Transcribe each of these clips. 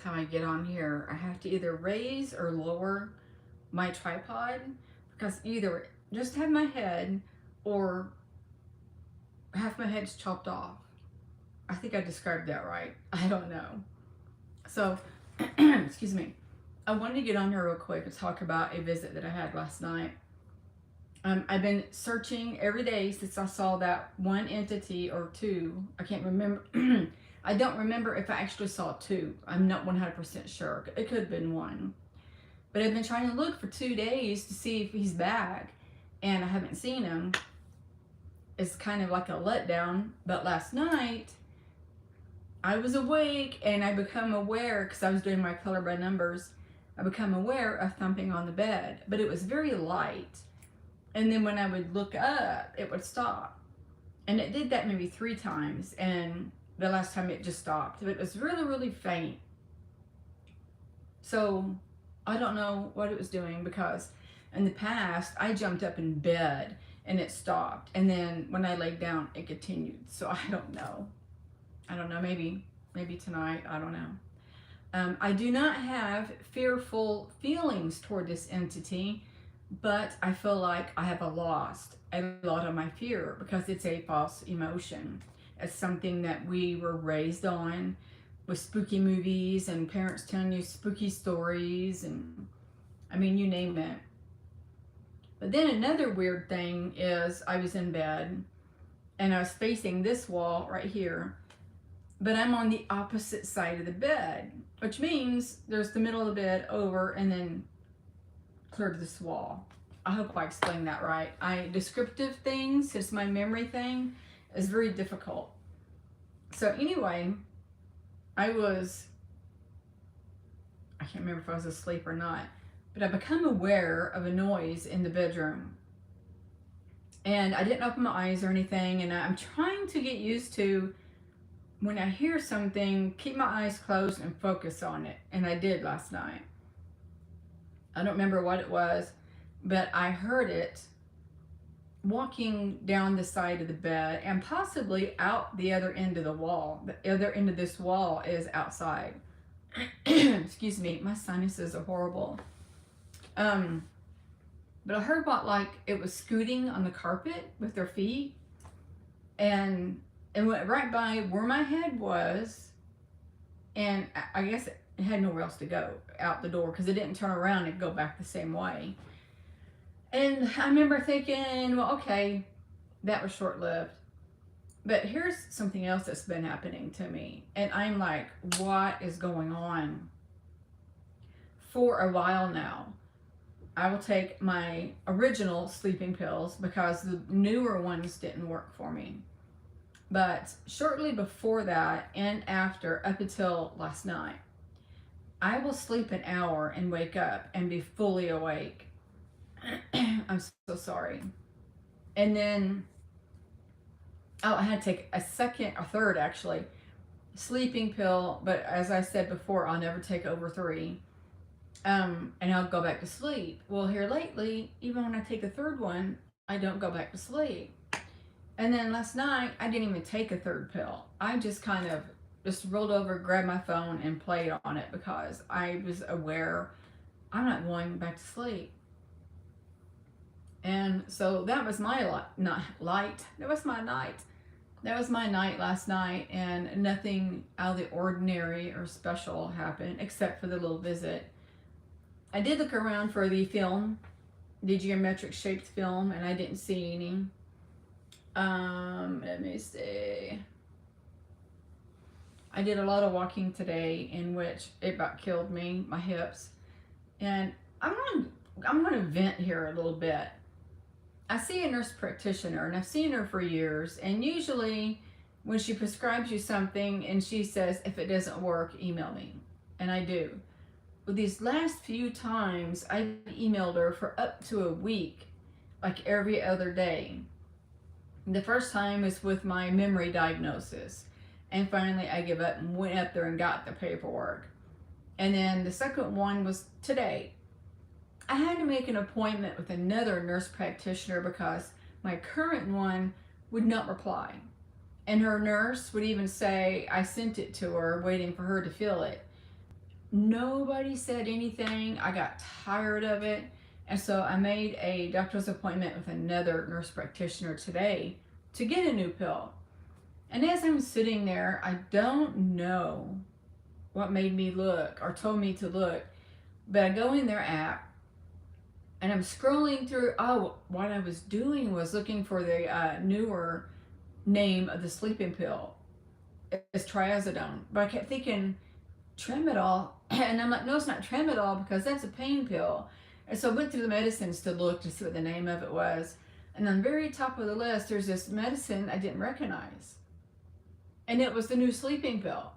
how I get on here. I have to either raise or lower my tripod because either just have my head or half my head's chopped off. I think I described that right. I don't know. So, excuse me. I wanted to get on here real quick and talk about a visit that I had last night. I've been searching every day since I saw that one entity or two. I can't remember. I don't remember if I actually saw two. I'm not 100% sure. It could have been one. But I've been trying to look for 2 days to see if he's back, and I haven't seen him. It's kind of like a letdown. But last night, I was awake and I become aware, because I was doing my color by numbers, I become aware of thumping on the bed. But it was very light. And then when I would look up, it would stop. And it did that maybe 3 times. And the last time it just stopped. But it was really, really faint. So I don't know what it was doing, because in the past, I jumped up in bed and it stopped. And then when I laid down, it continued. So I don't know. Maybe tonight. I don't know. I do not have fearful feelings toward this entity, but I feel like I have lost a lot of my fear because it's a false emotion. It's something that we were raised on with spooky movies and parents telling you spooky stories, and I mean, you name it. But then another weird thing is I was in bed and I was facing this wall right here, but I'm on the opposite side of the bed, which means there's the middle of the bed over and then clear to this wall. I hope I explained that right. Descriptive things, since my memory thing is very difficult. So anyway, I can't remember if I was asleep or not, but I become aware of a noise in the bedroom. And I didn't open my eyes or anything, and I'm trying to get used to, when I hear something, keep my eyes closed and focus on it. And I did last night. I don't remember what it was, but I heard it walking down the side of the bed and possibly out the other end of the wall. The other end of this wall is outside. Excuse me, my sinuses are horrible. But I heard about, like, it was scooting on the carpet with their feet, and it went right by where my head was, and I guess it had nowhere else to go out the door, because it didn't turn around and go back the same way. And I remember thinking, well, okay, that was short-lived. But here's something else that's been happening to me, and I'm like, what is going on? For a while now, I will take my original sleeping pills because the newer ones didn't work for me. But shortly before that and after, up until last night, I will sleep an hour and wake up and be fully awake. I'm so sorry. And then, I had to take a third actually, sleeping pill. But as I said before, I'll never take over 3. And I'll go back to sleep. Well, here lately, even when I take the third one, I don't go back to sleep. And then last night, I didn't even take a third pill. I just kind of just rolled over, grabbed my phone, and played on it because I was aware I'm not going back to sleep. And so that was my That was my night. That was my night last night, and nothing out of the ordinary or special happened except for the little visit. I did look around for the film, the geometric shaped film, and I didn't see any. Let me see. I did a lot of walking today, in which it about killed me, my hips. And I'm gonna vent here a little bit. I see a nurse practitioner, and I've seen her for years, and usually when she prescribes you something and she says, if it doesn't work, email me. And I do. But these last few times, I've emailed her for up to a week, like every other day. The first time was with my memory diagnosis. And finally, I gave up and went up there and got the paperwork. And then the second one was today. I had to make an appointment with another nurse practitioner because my current one would not reply. And her nurse would even say I sent it to her, waiting for her to fill it. Nobody said anything. I got tired of it. And so I made a doctor's appointment with another nurse practitioner today to get a new pill. And as I'm sitting there, I don't know what made me look or told me to look, but I go in their app and I'm scrolling through. Oh, what I was doing was looking for the newer name of the sleeping pill. It's triazodone. But I kept thinking tramadol, and I'm like, no, it's not tramadol because that's a pain pill. And so I went through the medicines to look to see what the name of it was. And on the very top of the list, there's this medicine I didn't recognize. And it was the new sleeping pill.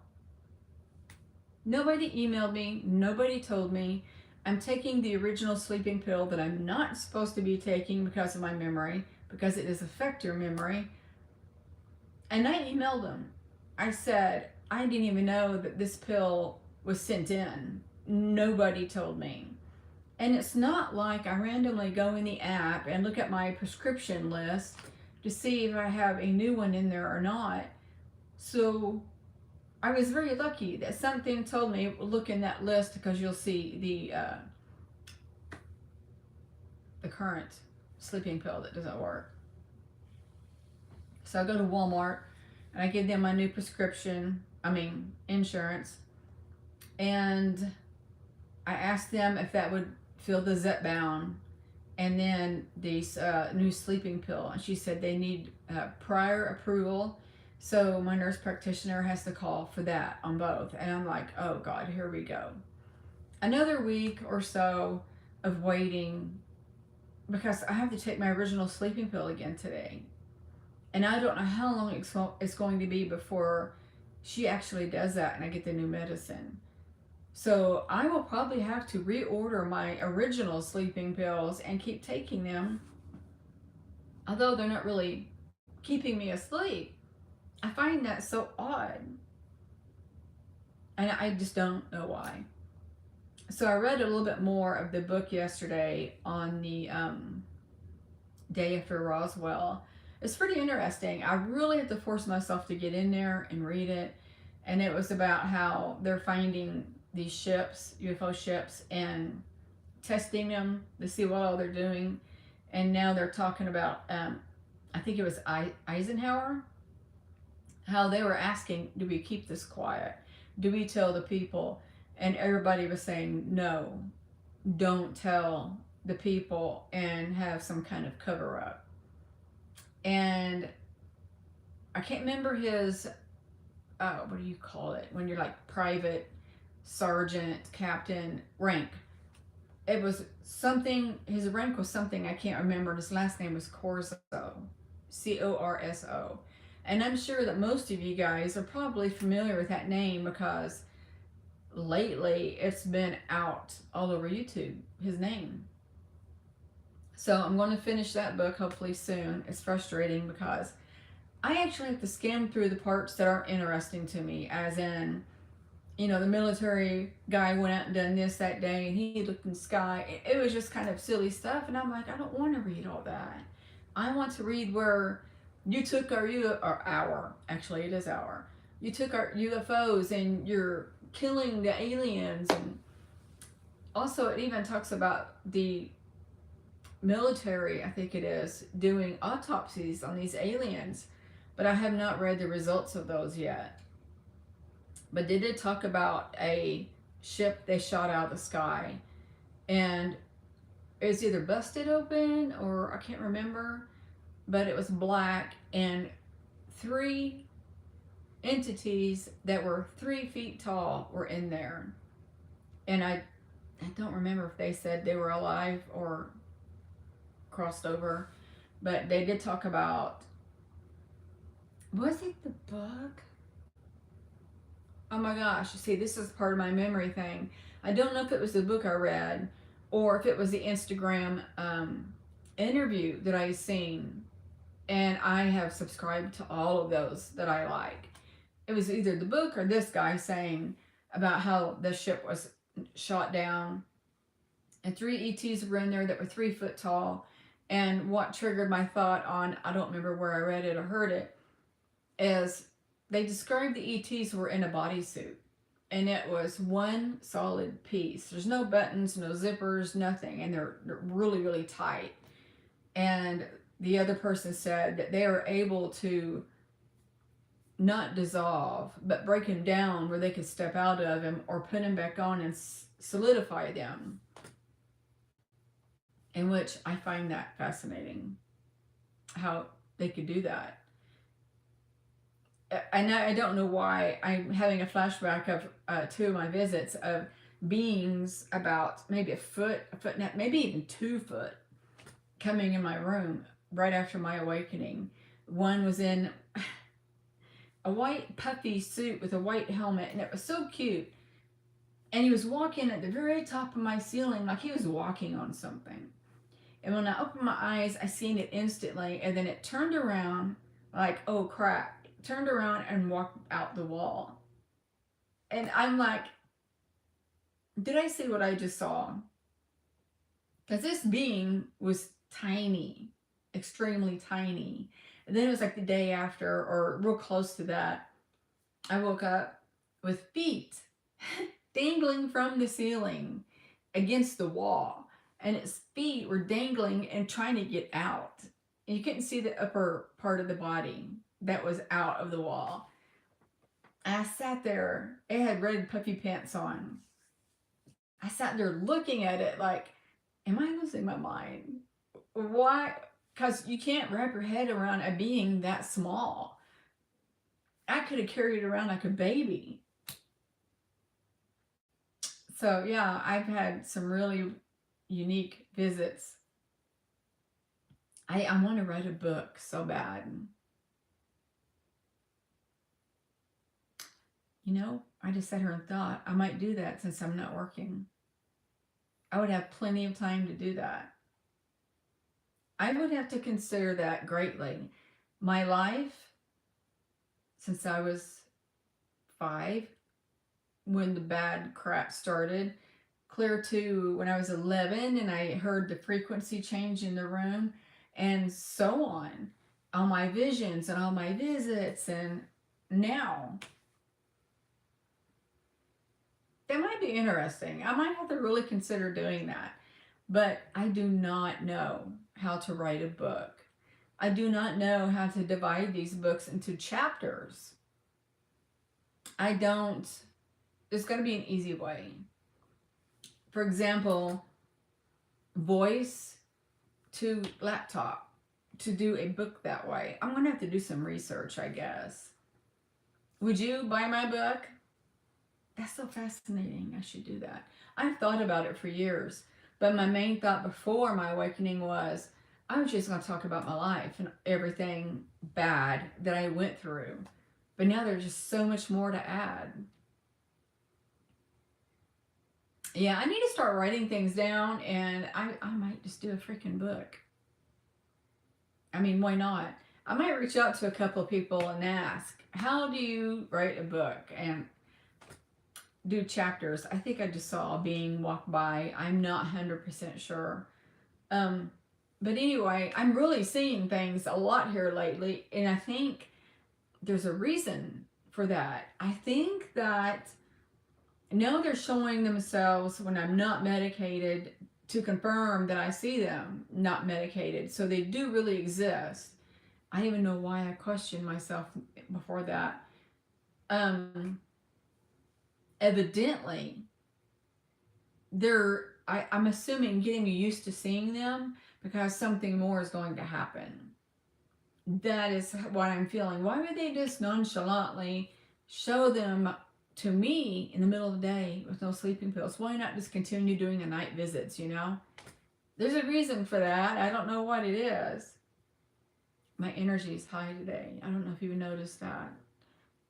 Nobody emailed me. Nobody told me. I'm taking the original sleeping pill that I'm not supposed to be taking because of my memory, because it does affect your memory. And I emailed them. I said, I didn't even know that this pill was sent in. Nobody told me. And it's not like I randomly go in the app and look at my prescription list to see if I have a new one in there or not. So I was very lucky that something told me, look in that list because you'll see the current sleeping pill that doesn't work. So I go to Walmart and I give them my new prescription, insurance, and I asked them if that would fill the Zepbound and then this new sleeping pill. And she said they need prior approval. So my nurse practitioner has to call for that on both. And I'm like, oh God, here we go. Another week or so of waiting because I have to take my original sleeping pill again today. And I don't know how long it's going to be before she actually does that and I get the new medicine. So I will probably have to reorder my original sleeping pills and keep taking them. Although they're not really keeping me asleep. I find that so odd. And I just don't know why. So I read a little bit more of the book yesterday on the day after Roswell. It's pretty interesting. I really have to force myself to get in there and read it. And it was about how they're finding these ships, UFO ships, and testing them to see what all they're doing. And now they're talking about, I think it was Eisenhower, how they were asking, do we keep this quiet? Do we tell the people? And everybody was saying, no, don't tell the people and have some kind of cover up. And I can't remember his, what do you call it? When you're like private, sergeant, captain rank. It was something, his rank was something I can't remember. His last name was Corso, Corso. And I'm sure that most of you guys are probably familiar with that name because lately it's been out all over YouTube, his name. So I'm going to finish that book hopefully soon. It's frustrating because I actually have to skim through the parts that aren't interesting to me, as in, the military guy went out and done this that day and he looked in the sky. It was just kind of silly stuff. And I'm like, I don't want to read all that. I want to read where you took actually it is our, you took our UFOs and you're killing the aliens. And also it even talks about the military, I think it is, doing autopsies on these aliens. But I have not read the results of those yet. But they did talk about a ship they shot out of the sky. And it was either busted open or I can't remember. But it was black and 3 entities that were 3 feet tall were in there. And I don't remember if they said they were alive or crossed over. But they did talk about, was it the book? Oh my gosh, see, this is part of my memory thing. I don't know if it was the book I read or if it was the Instagram interview that I seen. And I have subscribed to all of those that I like. It was either the book or this guy saying about how the ship was shot down and 3 ETs were in there that were 3 foot tall. And what triggered my thought on, I don't remember where I read it or heard it, is they described the ETs were in a bodysuit. and it was one solid piece. There's no buttons, no zippers, nothing, and they're really, really tight. And the other person said that they are able to not dissolve, but break them down where they could step out of them or put them back on and solidify them. In which I find that fascinating, how they could do that. And I don't know why I'm having a flashback of two of my visits of beings about maybe a foot and a half, maybe even 2 foot, coming in my room right after my awakening. One was in a white puffy suit with a white helmet, and it was so cute. And he was walking at the very top of my ceiling like he was walking on something. And when I opened my eyes, I seen it instantly, and then it turned around like, oh crap, turned around and walked out the wall. And I'm like, did I see what I just saw? Because this being was tiny, extremely tiny. And then it was like the day after, or real close to that, I woke up with feet dangling from the ceiling against the wall. And its feet were dangling and trying to get out. And you couldn't see the upper part of the body that was out of the wall. And I sat there. It had red puffy pants on. I sat there looking at it like, am I losing my mind? Why? Because you can't wrap your head around a being that small. I could have carried it around like a baby. So yeah, I've had some really unique visits. I want to write a book so bad. You know, I just sat here and thought I might do that since I'm not working. I would have plenty of time to do that. I would have to consider that greatly. My life, since I was 5, when the bad crap started, clear to when I was 11 and I heard the frequency change in the room, and so on. All my visions and all my visits, and now. That might be interesting. I might have to really consider doing that. But I do not know how to write a book. I do not know how to divide these books into chapters. I don't. There's got to be an easy way. For example, voice to laptop, to do a book that way. I'm going to have to do some research, I guess. Would you buy my book? That's so fascinating. I should do that. I've thought about it for years, but my main thought before my awakening was I was just going to talk about my life and everything bad that I went through. But now there's just so much more to add. Yeah, I need to start writing things down, and I might just do a freaking book. I mean, why not? I might reach out to a couple of people and ask, how do you write a book? And do chapters. I think I just saw a being walk by. I'm not 100% sure. But anyway, I'm really seeing things a lot here lately, and I think there's a reason for that. I think that now they're showing themselves when I'm not medicated to confirm that I see them not medicated. So they do really exist. I don't even know why I questioned myself before that. Evidently, I'm assuming getting used to seeing them because something more is going to happen. That is what I'm feeling. Why would they just nonchalantly show them to me in the middle of the day with no sleeping pills? Why not just continue doing the night visits, you know? There's a reason for that. I don't know what it is. My energy is high today. I don't know if you noticed that.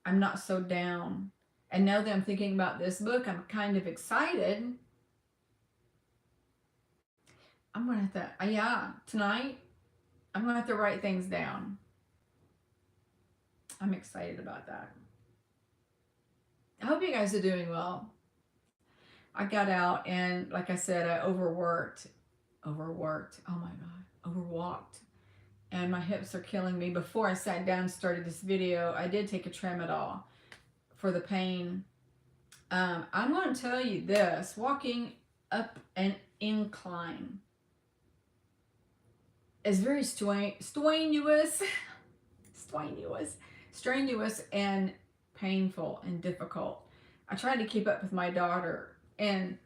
I'm not so down. And now that I'm thinking about this book, I'm kind of excited. I'm going to have to, yeah, tonight, I'm going to have to write things down. I'm excited about that. I hope you guys are doing well. I got out and, like I said, I overworked. Oh my God, overwalked. And my hips are killing me. Before I sat down and started this video, I did take a tramadol for the pain. I'm going to tell you this: walking up an incline is very strenuous, strenuous, and painful and difficult. I tried to keep up with my daughter, and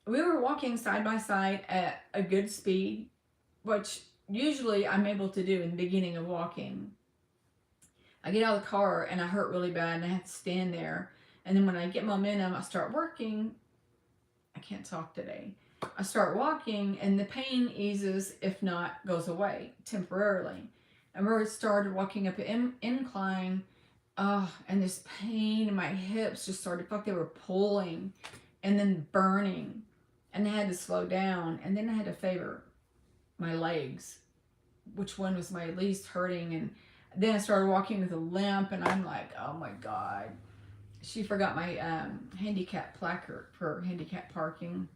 we were walking side by side at a good speed, which usually I'm able to do in the beginning of walking. I get out of the car and I hurt really bad and I have to stand there. And then when I get momentum, I start working. I can't talk today. I start walking and the pain eases, if not goes away temporarily. And we started walking up an incline. And this pain in my hips just started, like they were pulling and then burning. And I had to slow down. And then I had to favor my legs, which one was my least hurting. And then I started walking with a limp, and I'm like, oh my God. She forgot my handicap placard for handicap parking.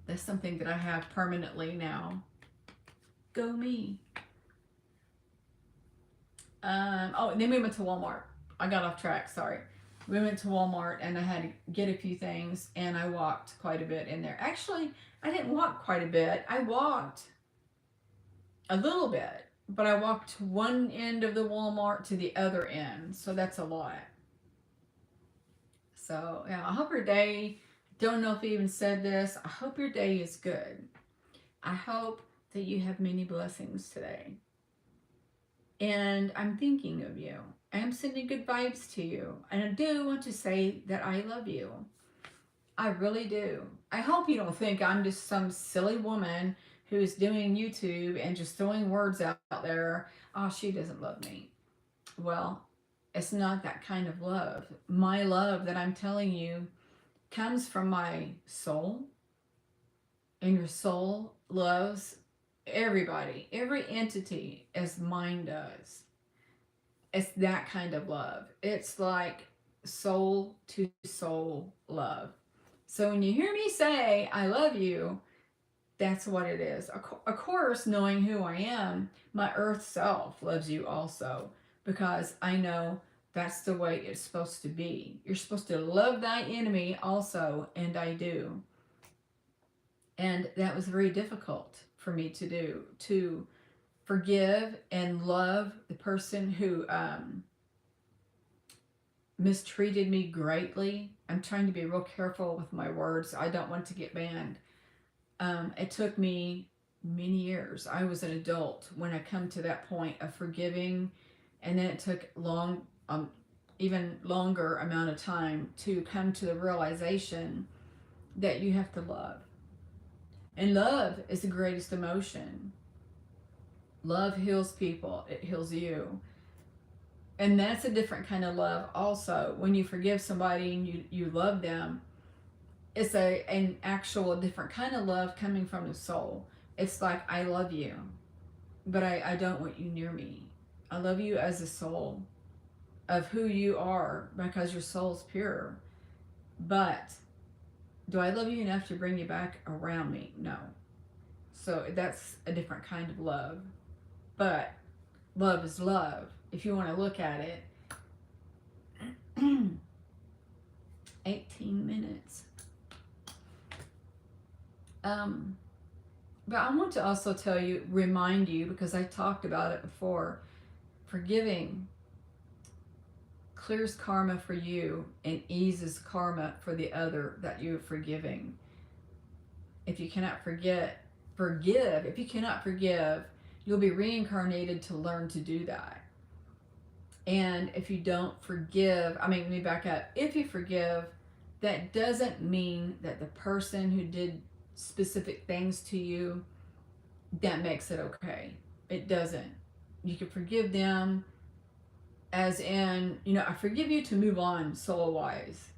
That's something that I have permanently now. Go me. And then we went to Walmart. I got off track, sorry. We went to Walmart and I had to get a few things, and I walked quite a bit in there. Actually, I didn't walk quite a bit. I walked a little bit, but I walked one end of the Walmart to the other end, so that's a lot. So, yeah, I hope your day, don't know if he even said this, I hope your day is good. I hope that you have many blessings today. And I'm thinking of you. I'm sending good vibes to you. And I do want to say that I love you. I really do. I hope you don't think I'm just some silly woman who's doing YouTube and just throwing words out there. Oh, she doesn't love me. Well, it's not that kind of love. My love that I'm telling you comes from my soul, and your soul loves everybody, every entity as mine does. It's that kind of love. It's like soul to soul love. So when you hear me say, I love you, that's what it is. Of course, knowing who I am, my earth self loves you also, because I know that's the way it's supposed to be. You're supposed to love thy enemy also, and I do. And that was very difficult for me to do, to forgive and love the person who mistreated me greatly. I'm trying to be real careful with my words. I don't want to get banned. It took me many years. I was an adult when I come to that point of forgiving, and then it took even longer amount of time to come to the realization that you have to love. And love is the greatest emotion. Love heals people. It heals you. And that's a different kind of love also. When you forgive somebody and you love them, it's an actual different kind of love coming from the soul. It's like, I love you, but I don't want you near me. I love you as a soul of who you are, because your soul's pure. But do I love you enough to bring you back around me? No. So that's a different kind of love. But love is love, if you want to look at it. 18 minutes. But I want to also remind you, because I talked about it before, forgiving clears karma for you and eases karma for the other that you're forgiving. If you cannot forgive. If you cannot forgive, you'll be reincarnated to learn to do that. And if you don't forgive, let me back up. If you forgive, that doesn't mean that the person who did specific things to you, that makes it okay. It doesn't. You can forgive them as in, I forgive you to move on soul wise.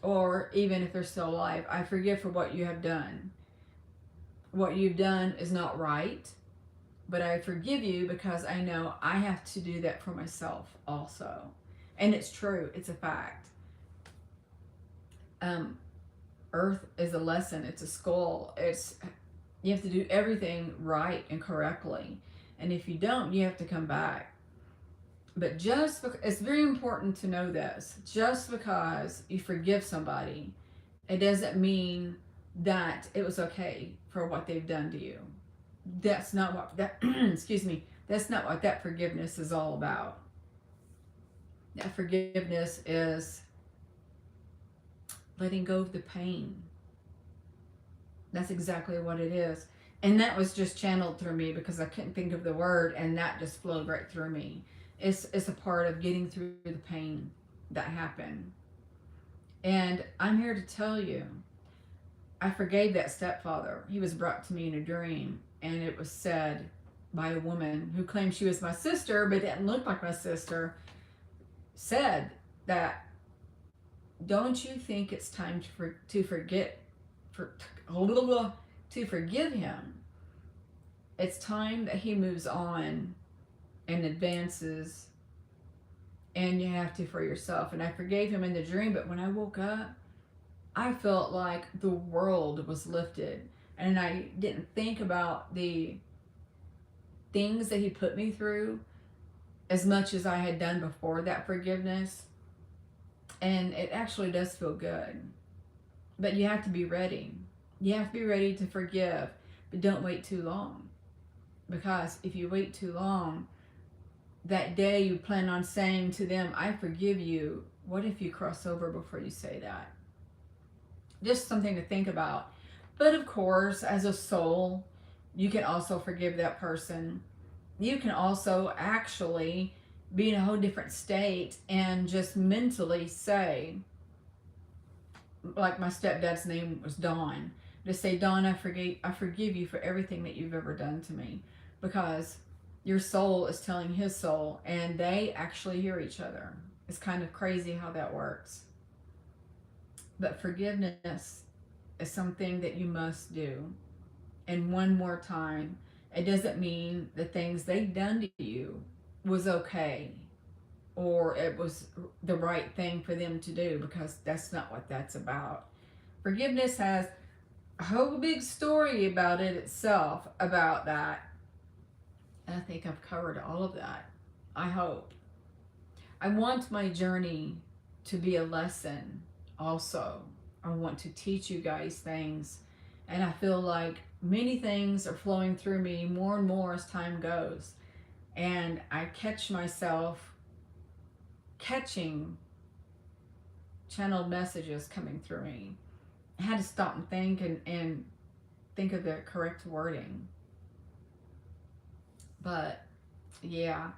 Or even if they're still alive, I forgive for what you have done. What you've done is not right, but I forgive you because I know I have to do that for myself also. And it's true. It's a fact. Earth is a lesson. It's a school. You have to do everything right and correctly. And if you don't, you have to come back. But it's very important to know this. Just because you forgive somebody, it doesn't mean that it was okay for what they've done to you. That's not what that excuse me. That's not what that forgiveness is all about. That forgiveness is letting go of the pain. That's exactly what it is. And that was just channeled through me because I couldn't think of the word, and that just flowed right through me. It's a part of getting through the pain that happened. And I'm here to tell you, I forgave that stepfather. He was brought to me in a dream, and it was said by a woman who claimed she was my sister but didn't look like my sister, said that, don't you think it's time to forget for to forgive him? It's time that he moves on and advances, and you have to for yourself. And I forgave him in the dream, but when I woke up, I felt like the world was lifted. And I didn't think about the things that he put me through as much as I had done before that forgiveness. And it actually does feel good. But you have to be ready. You have to be ready to forgive, but don't wait too long. Because if you wait too long, that day you plan on saying to them, I forgive you, what if you cross over before you say that? Just something to think about. But of course, as a soul, you can also forgive that person. You can also actually be in a whole different state and just mentally say, like my stepdad's name was Don, to say, Don, I forgive you for everything that you've ever done to me, because your soul is telling his soul, and they actually hear each other. It's kind of crazy how that works. But forgiveness is something that you must do. And one more time, it doesn't mean the things they've done to you was okay or it was the right thing for them to do, because that's not what that's about. Forgiveness has a whole big story about it itself, about that. And I think I've covered all of that. I hope. I want my journey to be a lesson also. I want to teach you guys things. And I feel like many things are flowing through me more and more as time goes. And I catch myself catching channeled messages coming through me. I had to stop and and think of the correct wording. But yeah,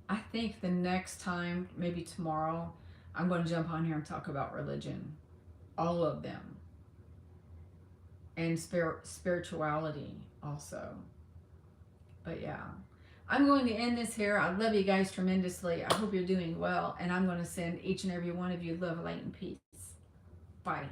I think the next time, maybe tomorrow, I'm going to jump on here and talk about religion, all of them, and spirituality also. But yeah, I'm going to end this here. I love you guys tremendously. I hope you're doing well, and I'm going to send each and every one of you love, light, and peace. Bye.